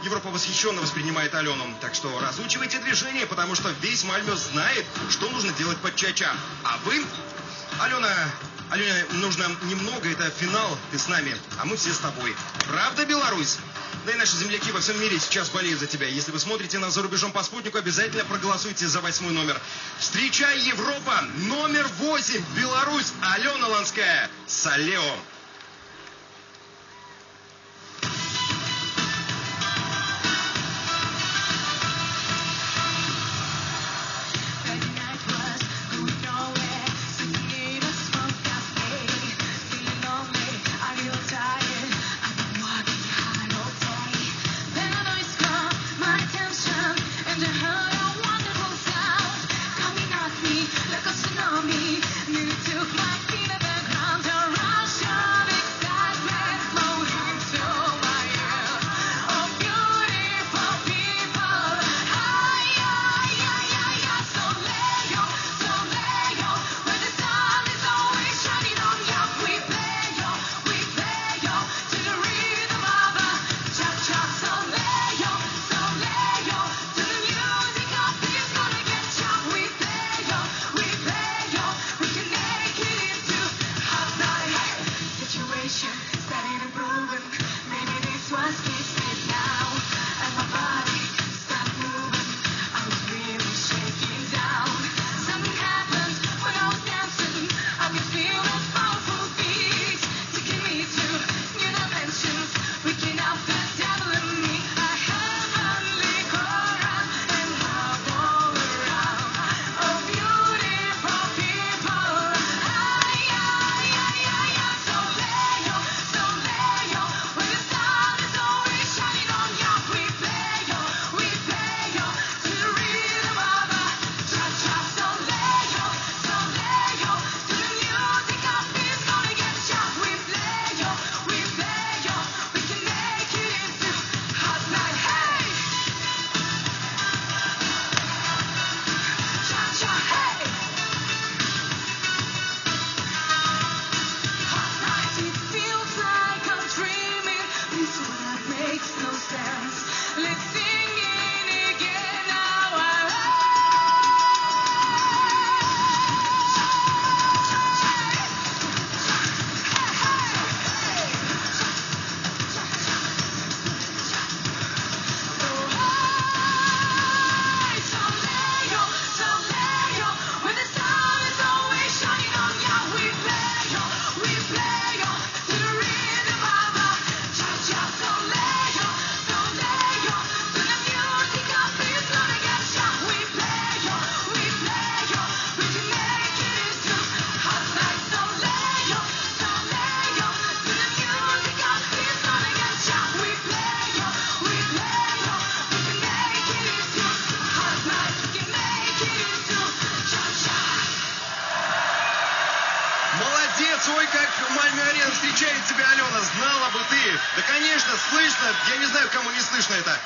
Европа восхищенно воспринимает Алену. Так что разучивайте движение, потому что весь Мальмё знает, что нужно делать под ча-ча. А вы, Алене нужно немного, это финал, ты с нами, а мы все с тобой. Правда, Беларусь? Да и наши земляки во всем мире сейчас болеют за тебя. Если вы смотрите нас за рубежом по спутнику, обязательно проголосуйте за 8 номер. Встречай, Европа! Номер 8, Беларусь, Алена Ланская, Салео. Молодец, ой, как Мальмё-Арена встречает тебя, Алена. Знала бы ты. Да, конечно, слышно. Я не знаю, кому не слышно это.